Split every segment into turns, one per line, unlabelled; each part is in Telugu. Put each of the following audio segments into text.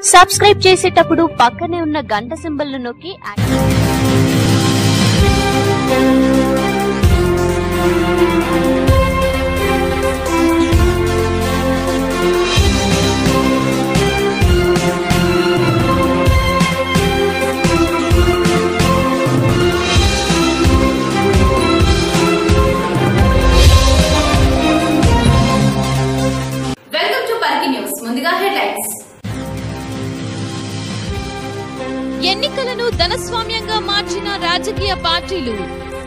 సబ్స్క్రైబ్ చేసేటప్పుడు పక్కనే ఉన్న గంట సింబల్ ను నొక్కి
వెల్కమ్ టు పర్కి న్యూస్. ముందుగా హెడ్లైన్స్.
ఎన్నికలను ధనస్వామ్యంగా మార్చిన రాజకీయ పార్టీలు,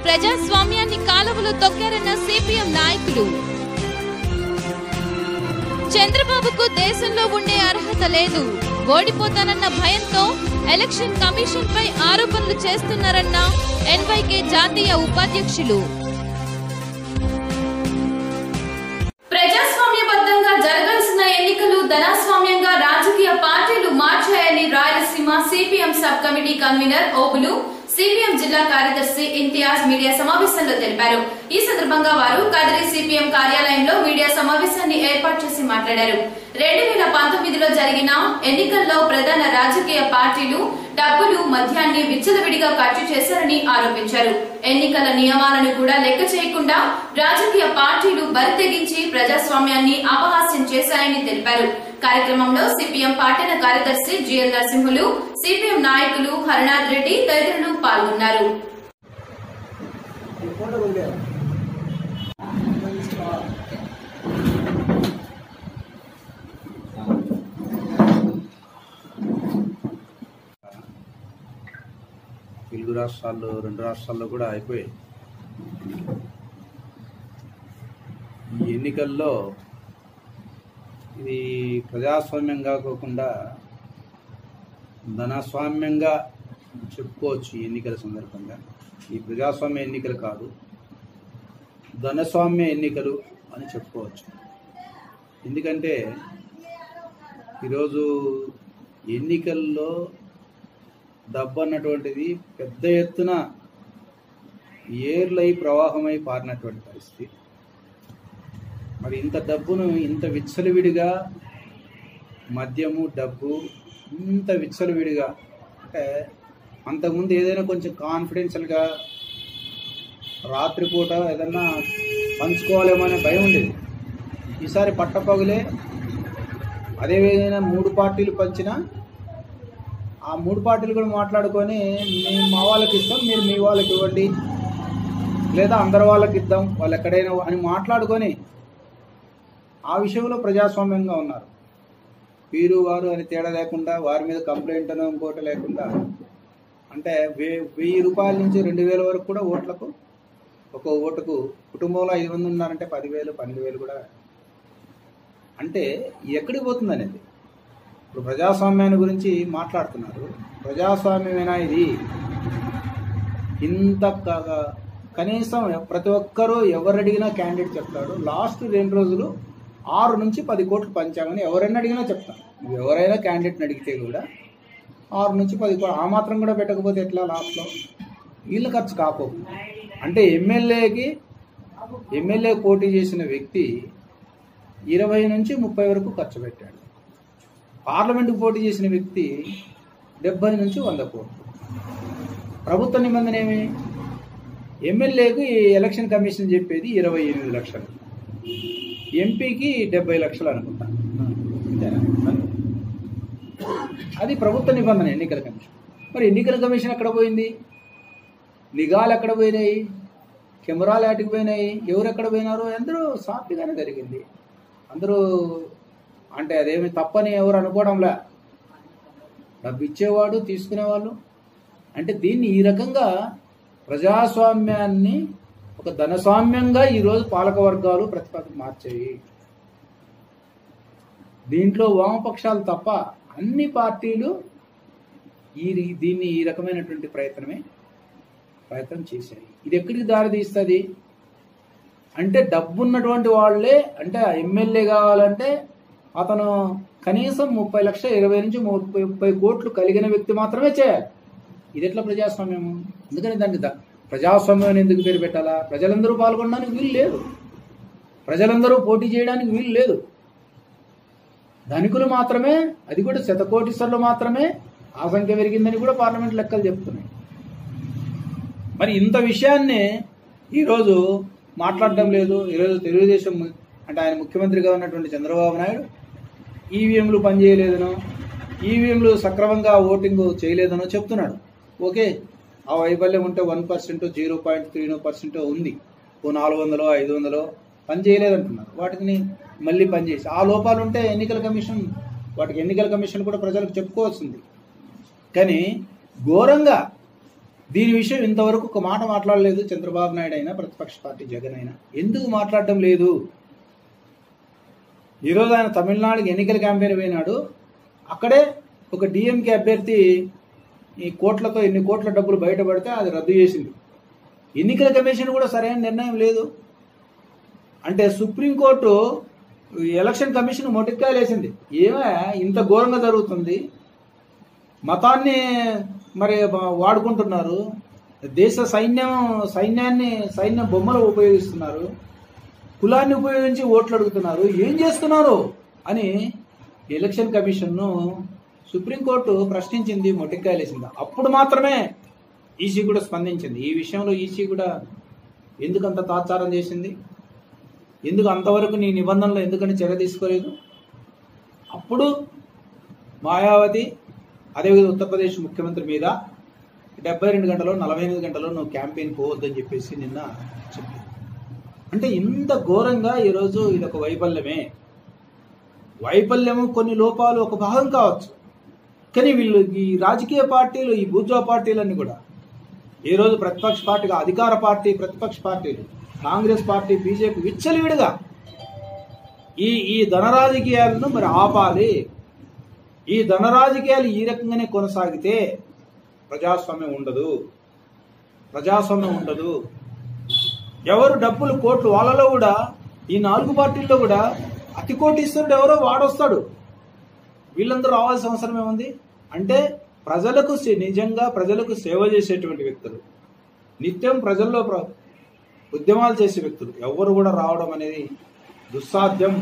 ప్రజాస్వామ్యాన్ని కాలువలో తొక్కారన్న సిపిఎం నాయకులు. చంద్రబాబుకు దేశంలో ఉండే అర్హత లేదు, ఓడిపోతానన్న భయంతో ఎలక్షన్ కమిషన్ పై ఆరోపణలు చేస్తున్నారన్న ఎన్వైకే జాతీయ ఉపాధ్యక్షులు.
ప్రజాస్వామ్యబద్ధంగా జరగాల్సిన ఎన్నికలు ధనస్వామ్యంగా రాజకీయ పార్టీలు మార్చాయని Rayalaseema CPM sub committee convener Obulu, CPM జిల్లా కార్యదర్శి ఇంతియాజ్ మీడియా సమావేశంలో తెలిపారు. ఈ సందర్భంగా వారు కదిరి సిపిఎం కార్యాలయంలో మీడియా సమావేశాన్ని ఏర్పాటు చేసి మాట్లాడారు. 2019లో జరిగిన ఎన్నికల్లో ప్రధాన రాజకీయ పార్టీలు డబ్బులు, మద్యాన్ని విచ్చలవిడిగా ఖర్చు చేశారని ఆరోపించారు. ఎన్నికల నియమాలను కూడా లెక్క చేయకుండా రాజకీయ పార్టీలు బరితెగించి ప్రజాస్వామ్యాన్ని అపహాస్యం చేశాయని తెలిపారు. కార్యక్రమంలో సిపిఎం పట్టణ కార్యదర్శి జిఎల్ నరసింహులు, సిపిఎం నాయకులు హరనాథ్ రెడ్డి తదితరులు పాల్గొన్నారు.
తెలుగు రాష్ట్రాల్లో 2 రాష్ట్రాల్లో కూడా అయిపోయాయి. ఈ ఎన్నికల్లో ఇది ప్రజాస్వామ్యంగా కాకుండా ధనస్వామ్యంగా చెప్పుకోవచ్చు. ఈ ఎన్నికల సందర్భంగా ఈ ప్రజాస్వామ్య ఎన్నికలు కాదు, ధనస్వామ్య ఎన్నికలు అని చెప్పుకోవచ్చు. ఎందుకంటే ఈరోజు ఎన్నికల్లో డబ్బు అన్నటువంటిది పెద్ద ఎత్తున ఏర్లై ప్రవాహమై పారినటువంటి పరిస్థితి. మరి ఇంత డబ్బును ఇంత విచ్చలవిడిగా, మద్యము, డబ్బు ఇంత విచ్చలవిడిగా, అంటే అంతకుముందు ఏదైనా కొంచెం కాన్ఫిడెన్షియల్గా రాత్రిపూట ఏదన్నా పంచుకోవాలేమో అనే భయం ఉండేది. ఈసారి పట్టపగులే అదేవిధంగా 3 పార్టీలు పంచినా ఆ 3 పార్టీలు కూడా మాట్లాడుకొని మేము మా వాళ్ళకి ఇస్తాం, మీరు మీ వాళ్ళకి ఇవ్వండి, లేదా అందరి వాళ్ళకి ఇద్దాం, వాళ్ళు ఎక్కడైనా అని మాట్లాడుకొని ఆ విషయంలో ప్రజాస్వామ్యంగా ఉన్నారు. వీరు వారు అని తేడా లేకుండా, వారి మీద కంప్లైంట్ అని ఇంకోటి లేకుండా, అంటే 1000 రూపాయల నుంచి 2000 వరకు కూడా ఓట్లకు, ఒక ఓటుకు కుటుంబంలో 5 మంది ఉన్నారంటే 10,000, 12,000 కూడా. అంటే ఎక్కడికి పోతుంది అనేది. ఇప్పుడు ప్రజాస్వామ్యాన్ని గురించి మాట్లాడుతున్నారు. ప్రజాస్వామ్యమేనా ఇది? ఇంత కనీసం ప్రతి ఒక్కరూ ఎవరు అడిగినా క్యాండిడేట్ చెప్తాడు. లాస్ట్ 2 రోజులు 6 నుంచి 10 కోట్లు పంచామని ఎవరైనా అడిగినా చెప్తాను. ఎవరైనా క్యాండిడేట్ని అడిగితే కూడా 6 నుంచి 10 కోట్లు, ఆ మాత్రం కూడా పెట్టకపోతే ఎట్లా? లాస్ట్లో వీళ్ళ ఖర్చు కాకపోతుంది. అంటే ఎమ్మెల్యే పోటీ చేసిన వ్యక్తి 20 నుంచి 30 వరకు ఖర్చు పెట్టాడు. పార్లమెంటుకు పోటీ చేసిన వ్యక్తి 70 నుంచి 100 కోట్లు. ప్రభుత్వ నిబంధన ఏమి? ఎమ్మెల్యేకు ఎలక్షన్ కమిషన్ చెప్పేది 28 లక్షలు, ఎంపీకి 70 లక్షలు అనుకుంటా. అది ప్రభుత్వ నిబంధన, ఎన్నికల కమిషన్. మరి ఎన్నికల కమిషన్ ఎక్కడ పోయింది? నిఘాలు ఎక్కడ పోయినాయి? కెమెరాలు ఎక్కడికి పోయినాయి? ఎవరు ఎక్కడ పోయినారు? అందరూ సాఫీగానే జరిగింది. అందరూ అంటే అదేమి తప్పని ఎవరు అనుకోవడంలే. డబ్బు ఇచ్చేవాడు, తీసుకునేవాళ్ళు. అంటే దీన్ని ఈ రకంగా ప్రజాస్వామ్యాన్ని ఒక ధనస్వామ్యంగా ఈరోజు పాలక వర్గాలు ప్రతిపాదన మార్చాయి. దీంట్లో వామపక్షాలు తప్ప అన్ని పార్టీలు దీన్ని ఈ రకమైనటువంటి ప్రయత్నం చేశాయి. ఇది ఎక్కడికి దారి తీస్తుంది అంటే, డబ్బున్నటువంటి వాళ్ళే, అంటే ఎమ్మెల్యే కావాలంటే అతను కనీసం 30 లక్షలు, 20 నుంచి 30 కోట్లు కలిగిన వ్యక్తి మాత్రమే చేయాలి. ఇది ఎట్లా ప్రజాస్వామ్యము? ఎందుకని దానికి ప్రజాస్వామ్యం ఎందుకు పేరు పెట్టాలా? ప్రజలందరూ పాల్గొనడానికి వీలు లేదు, ప్రజలందరూ పోటీ చేయడానికి వీలు లేదు. ధనికులు మాత్రమే, అది కూడా శతకోటీశ్వరులు మాత్రమే ఆ సంఖ్య పెరిగిందని కూడా పార్లమెంట్ లెక్కలు చెప్తున్నాయి. మరి ఇంత విషయాన్ని ఈరోజు మాట్లాడడం లేదు. ఈరోజు తెలుగుదేశం అంటే ఆయన ముఖ్యమంత్రిగా ఉన్నటువంటి చంద్రబాబు నాయుడు ఈవీఎంలు పనిచేయలేదనో, ఈవీఎంలు సక్రమంగా ఓటింగ్ చేయలేదనో చెప్తున్నాడు. ఓకే, ఆ వైఫల్యం ఉంటే 1%, 0.39% ఉంది. 400, 500 పని చేయలేదంటున్నారు. వాటిని మళ్ళీ పనిచేసి ఆ లోపాలు ఉంటే ఎన్నికల కమిషన్ కూడా ప్రజలకు చెప్పుకోవాల్సింది. కానీ ఘోరంగా దీని విషయం ఇంతవరకు ఒక మాట మాట్లాడలేదు చంద్రబాబు నాయుడు అయినా, ప్రతిపక్ష పార్టీ జగన్ అయినా. ఎందుకు మాట్లాడటం లేదు? ఈరోజు ఆయన తమిళనాడుకి ఎన్నికల క్యాంపెయిన్ పోయినాడు. అక్కడే ఒక డిఎంకే అభ్యర్థి ఈ కోట్లతో ఎన్ని కోట్ల డబ్బులు బయటపడితే అది రద్దు చేసింది. ఎన్నికల కమిషన్ కూడా సరైన నిర్ణయం లేదు. అంటే సుప్రీంకోర్టు ఎలక్షన్ కమిషన్ మొటిక్కాయలు వేసింది. ఏమే ఇంత ఘోరంగా జరుగుతుంది, మతాన్ని మరి వాడుకుంటున్నారు, దేశ సైన్య బొమ్మలు ఉపయోగిస్తున్నారు, కులాన్ని ఉపయోగించి ఓట్లు అడుగుతున్నారు, ఏం చేస్తున్నారు అని ఎలక్షన్ కమిషన్ను సుప్రీంకోర్టు ప్రశ్నించింది, మొటిక్కాయలేసింది. అప్పుడు మాత్రమే ఈసీ కూడా స్పందించింది. ఈ విషయంలో ఈసీ కూడా ఎందుకు అంత తాత్సారం చేసింది? ఎందుకు అంతవరకు నీ నిబంధనలు ఎందుకని చర్య తీసుకోలేదు? అప్పుడు మాయావతి అదేవిధంగా ఉత్తరప్రదేశ్ ముఖ్యమంత్రి మీద 72 గంటలో 48 గంటలో నువ్వు క్యాంపెయిన్ పోవద్దని చెప్పేసి నిన్న చెప్పింది. అంటే ఇంత ఘోరంగా ఈరోజు ఇది ఒక వైఫల్యము, కొన్ని లోపాలు ఒక భాగం కావచ్చు. కానీ వీళ్ళు ఈ రాజకీయ పార్టీలు, ఈ బూర్జువా పార్టీలన్నీ కూడా ఈరోజు ప్రతిపక్ష పార్టీగా, అధికార పార్టీ, ప్రతిపక్ష పార్టీలు, కాంగ్రెస్ పార్టీ, బీజేపీ విచ్చలవిడిగా ఈ ధన రాజకీయాలను మరి ఆపాలి. ఈ ధన రాజకీయాలు ఈ రకంగానే కొనసాగితే ప్రజాస్వామ్యం ఉండదు. ఎవరు డబ్బులు కోట్లు, వాళ్ళలో కూడా ఈ 4 పార్టీల్లో కూడా అతి కోటీశ్వరుడు ఎవరో వాడొస్తాడు. వీళ్ళందరూ రావాల్సిన అవసరం ఏముంది? అంటే నిజంగా ప్రజలకు సేవ చేసేటువంటి వ్యక్తులు, నిత్యం ప్రజల్లో ఉద్యమాలు చేసే వ్యక్తులు ఎవరు కూడా రావడం అనేది దుస్సాధ్యం.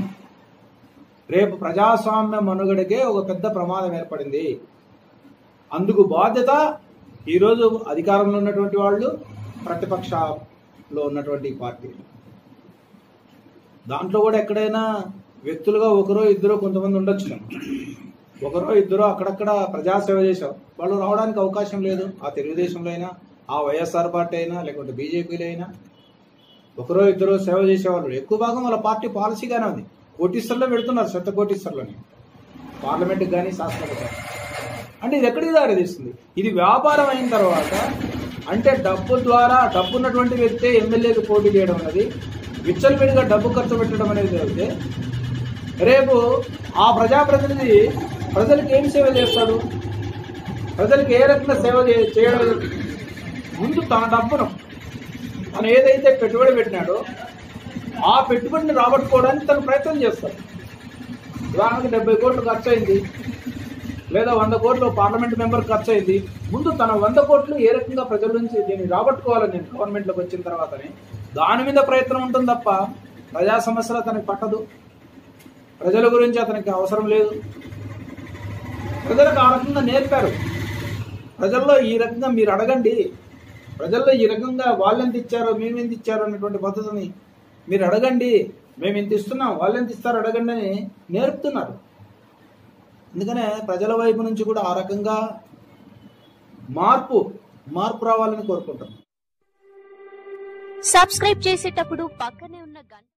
రేపు ప్రజాస్వామ్య మనుగడకే ఒక పెద్ద ప్రమాదం ఏర్పడింది. అందుకు బాధ్యత ఈరోజు అధికారంలో ఉన్నటువంటి వాళ్ళు, ప్రతిపక్షంలో ఉన్నటువంటి పార్టీలు. దాంట్లో కూడా ఎక్కడైనా వ్యక్తులుగా ఒకరో ఇద్దరు కొంతమంది ఉండొచ్చు. ఒకరో ఇద్దరు అక్కడక్కడ ప్రజాసేవ చేశారు, వాళ్ళు రావడానికి అవకాశం లేదు. ఆ తెలుగుదేశంలో అయినా, ఆ వైఎస్ఆర్ పార్టీ అయినా, లేకుంటే బీజేపీలో అయినా ఒకరో ఇద్దరు సేవ చేసేవాళ్ళు. ఎక్కువ భాగం వాళ్ళ పార్టీ పాలసీగానే ఉంది. కోటీశ్వరులో పెడుతున్నారు, 100 కోటీశ్వరులని పార్లమెంట్కి కానీ శాసనసభకు కానీ. అంటే ఇది ఎక్కడికి దారితీస్తుంది? ఇది వ్యాపారం అయిన తర్వాత, అంటే డబ్బు ద్వారా డబ్బున్నటువంటి వ్యక్తే ఎమ్మెల్యేకి పోటీ చేయడం అనేది, విచ్చలవిడిగా డబ్బు ఖర్చు పెట్టడం అనేది అయితే రేపు ఆ ప్రజాప్రతినిధి ప్రజలకు ఏం సేవ చేస్తాడు? ప్రజలకు ఏ రకంగా సేవ చేయడం? ముందు తన డబ్బును తను ఏదైతే పెట్టుబడి పెట్టినాడో ఆ పెట్టుబడిని రాబట్టుకోవడానికి తను ప్రయత్నం చేస్తాడు. ఉదాహరణకు 70 కోట్లు ఖర్చు అయింది, లేదా 100 కోట్లు పార్లమెంట్ మెంబర్ ఖర్చు అయింది. ముందు తన 100 కోట్లు ఏ రకంగా ప్రజల నుంచి దీన్ని రాబట్టుకోవాలని నేను గవర్నమెంట్లోకి వచ్చిన తర్వాతనే దాని మీద ప్రయత్నం ఉంటుంది తప్ప ప్రజా సమస్యలు అతనికి పట్టదు. ప్రజల గురించి అతనికి అవసరం లేదు. ప్రజలకు ఆ రకంగా నేర్పారు. ప్రజల్లో ఈ రకంగా మీరు అడగండి, ప్రజల్లో ఈ రకంగా వాళ్ళెంత ఇచ్చారో మేమెంత ఇచ్చారో అన్నటువంటి పద్ధతిని మీరు అడగండి. మేము ఇంత ఇస్తున్నాం, వాళ్ళెంత ఇస్తారో అడగండి అని నేర్పుతున్నారు. అందుకనే ప్రజల వైపు నుంచి కూడా ఆ రకంగా మార్పు రావాలని కోరుకుంటాం.
సబ్స్క్రైబ్ చేసేటప్పుడు పక్కనే ఉన్న గంట